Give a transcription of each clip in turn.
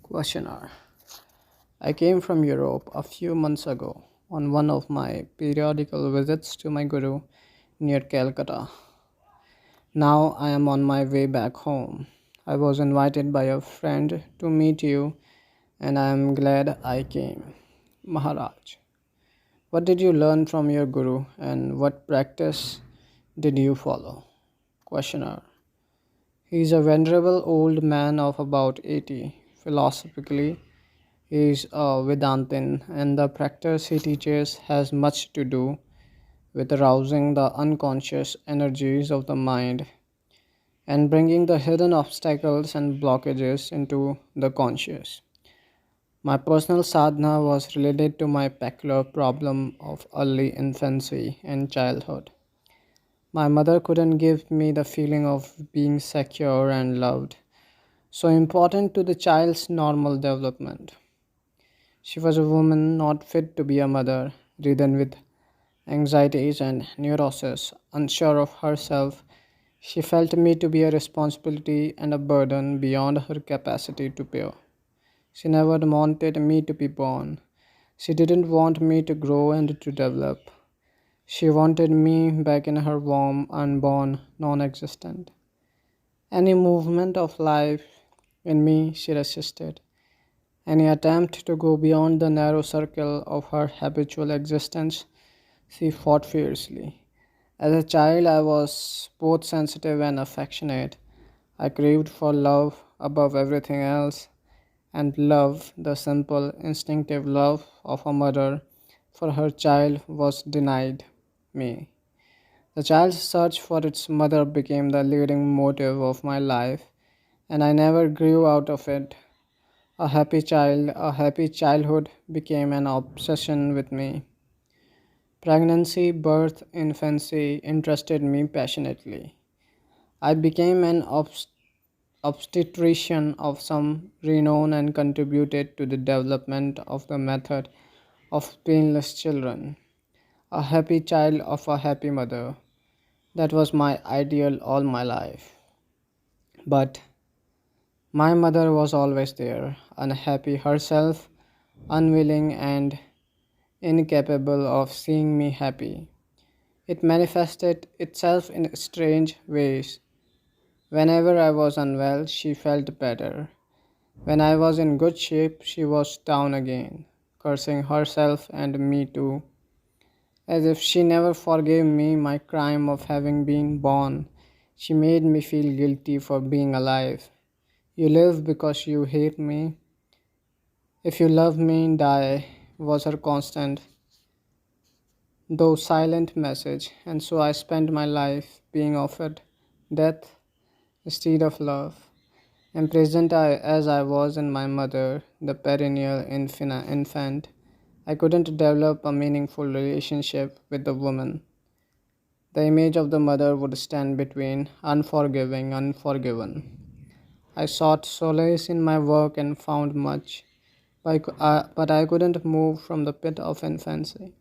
Questioner. I came from Europe a few months ago on one of my periodical visits to my guru near Calcutta. Now I am on my way back home. I was invited by a friend to meet you and I am glad I came. Maharaj. What did you learn from your guru and what practice did you follow? Questioner. He is a venerable old man of about 80. Philosophically, he is a Vedantin, and the practice he teaches has much to do with arousing the unconscious energies of the mind and bringing the hidden obstacles and blockages into the conscious. My personal sadhana was related to my peculiar problem of early infancy and childhood. My mother couldn't give me the feeling of being secure and loved, so important to the child's normal development. She was a woman not fit to be a mother, ridden with anxieties and neuroses, unsure of herself. She felt me to be a responsibility and a burden beyond her capacity to bear. She never wanted me to be born. She didn't want me to grow and to develop. She wanted me back in her warm, unborn, non existent. Any movement of life in me she resisted. Any attempt to go beyond the narrow circle of her habitual existence she fought fiercely. As a child, I was both sensitive and affectionate. I craved for love above everything else, and love, the simple, instinctive love of a mother for her child, was denied me. The child's search for its mother became the leading motive of my life, and I never grew out of it. A happy childhood became an obsession with me. Pregnancy, birth, infancy interested me passionately. I became an obstetrician of some renown and contributed to the development of the method of painless children. A happy child of a happy mother. That was my ideal all my life. But my mother was always there, unhappy herself, unwilling and incapable of seeing me happy. It manifested itself in strange ways. Whenever I was unwell, she felt better. When I was in good shape, she was down again, cursing herself and me too, as if she never forgave me my crime of having been born. She made me feel guilty for being alive. You live because you hate me. If you love me, die, was her constant, though silent message, and so I spent my life being offered death instead of love. Imprisoned as I was in my mother, the perennial infant, I couldn't develop a meaningful relationship with the woman. The image of the mother would stand between unforgiving and unforgiven. I sought solace in my work and found much, but I couldn't move from the pit of infancy.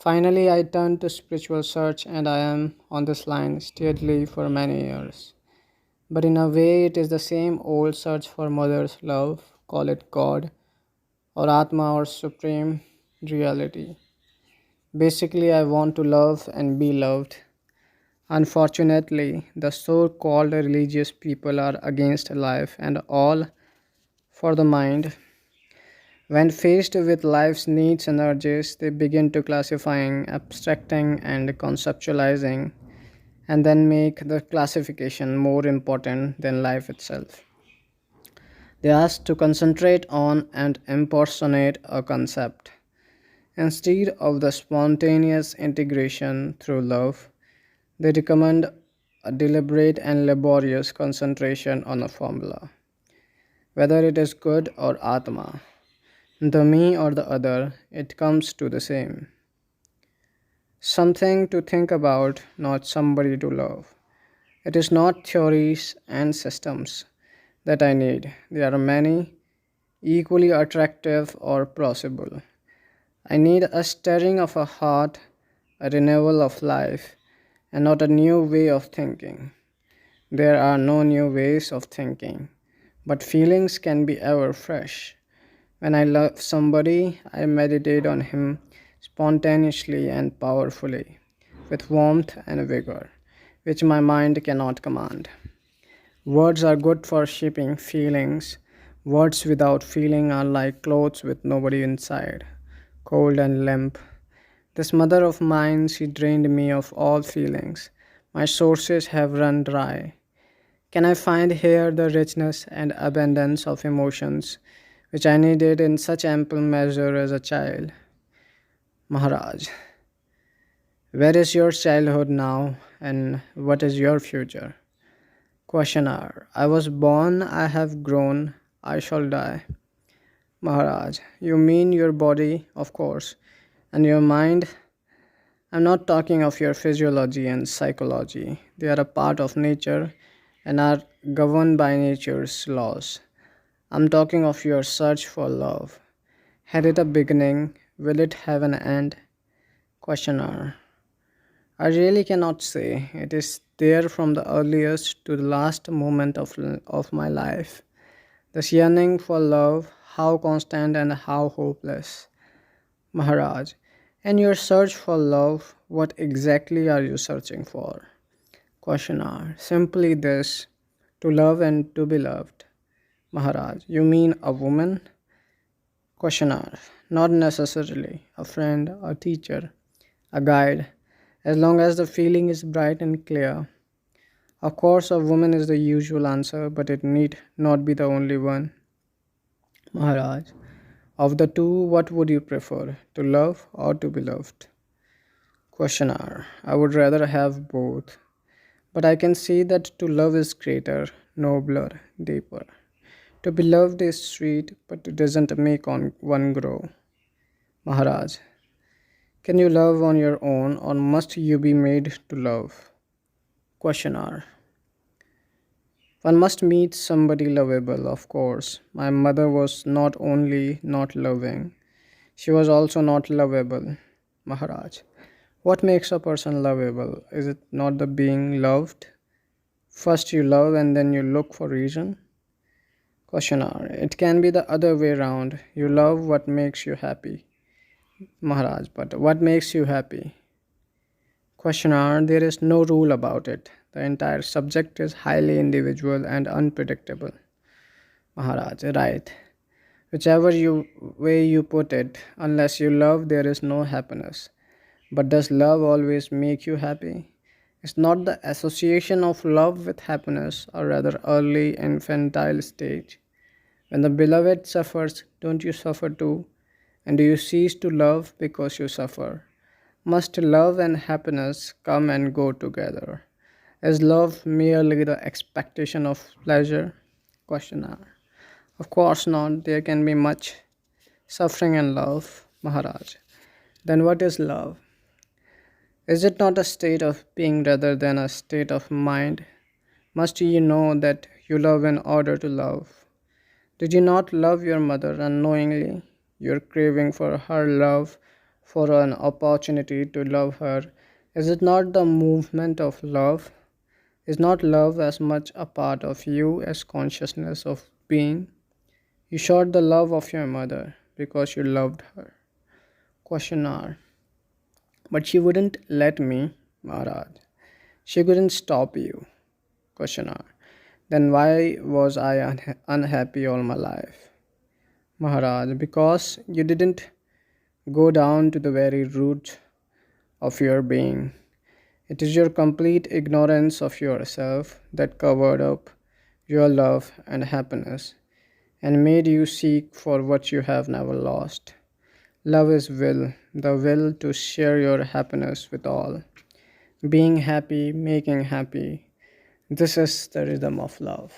Finally, I turned to spiritual search, and I am on this line steadily for many years. But in a way, it is the same old search for mother's love, call it God, or Atma, or Supreme Reality. Basically, I want to love and be loved. Unfortunately, the so called religious people are against life and all for the mind. When faced with life's needs and urges, they begin to classifying, abstracting, and conceptualizing, and then make the classification more important than life itself. They ask to concentrate on and impersonate a concept instead of the spontaneous integration through love. They recommend a deliberate and laborious concentration on a formula, whether it is good or Atma, the me or the other, it comes to the same. Something to think about, not somebody to love. It is not theories and systems that I need. There are many, equally attractive or plausible. I need a stirring of a heart, a renewal of life, and not a new way of thinking. There are no new ways of thinking, but feelings can be ever fresh. When I love somebody, I meditate on him spontaneously and powerfully, with warmth and vigor, which my mind cannot command. Words are good for shaping feelings. Words without feeling are like clothes with nobody inside, cold and limp. This mother of mine, she drained me of all feelings. My sources have run dry. Can I find here the richness and abundance of emotions which I needed in such ample measure as a child? Maharaj, where is your childhood now and what is your future? Questioner, I was born, I have grown, I shall die. Maharaj, you mean your body, of course, and your mind. I'm not talking of your physiology and psychology. They are a part of nature and are governed by nature's laws. I'm talking of your search for love. Had it a beginning? Will it have an end? Questioner. I really cannot say. It is there from the earliest to the last moment of my life. This yearning for love, how constant and how hopeless. Maharaj, in your search for love, what exactly are you searching for? Questioner, simply this, to love and to be loved. Maharaj, you mean a woman? Questioner, not necessarily. A friend, a teacher, a guide, as long as the feeling is bright and clear. Of course, a woman is the usual answer, but it need not be the only one. Maharaj, of the two, what would you prefer, to love or to be loved? Questioner, I would rather have both, but I can see that to love is greater, nobler, deeper. To be loved is sweet, but it doesn't make one grow. Maharaj, can you love on your own or must you be made to love? Questioner, one must meet somebody lovable, of course. My mother was not only not loving, she was also not lovable. Maharaj, what makes a person lovable? Is it not the being loved? First you love and then you look for reason? Questioner, it can be the other way round. You love what makes you happy. Maharaj, but what makes you happy? Questioner, there is no rule about it. The entire subject is highly individual and unpredictable. Maharaj, right. Whichever way you put it, unless you love, there is no happiness. But does love always make you happy? Is not the association of love with happiness a rather early infantile stage? When the beloved suffers, don't you suffer too? And do you cease to love because you suffer? Must love and happiness come and go together? Is love merely the expectation of pleasure? Questioner. Of course not. There can be much suffering in love, Maharaj. Then what is love? Is it not a state of being rather than a state of mind? Must you know that you love in order to love? Did you not love your mother unknowingly? Your craving for her love, for an opportunity to love her, is it not the movement of love? Is not love as much a part of you as consciousness of being? You showed the love of your mother because you loved her. Questioner. But she wouldn't let me, Maharaj. She couldn't stop you. Questioner. Then why was I unhappy all my life? Maharaj, because you didn't go down to the very root of your being. It is your complete ignorance of yourself that covered up your love and happiness and made you seek for what you have never lost. Love is will, the will to share your happiness with all. Being happy, making happy. This is the rhythm of love.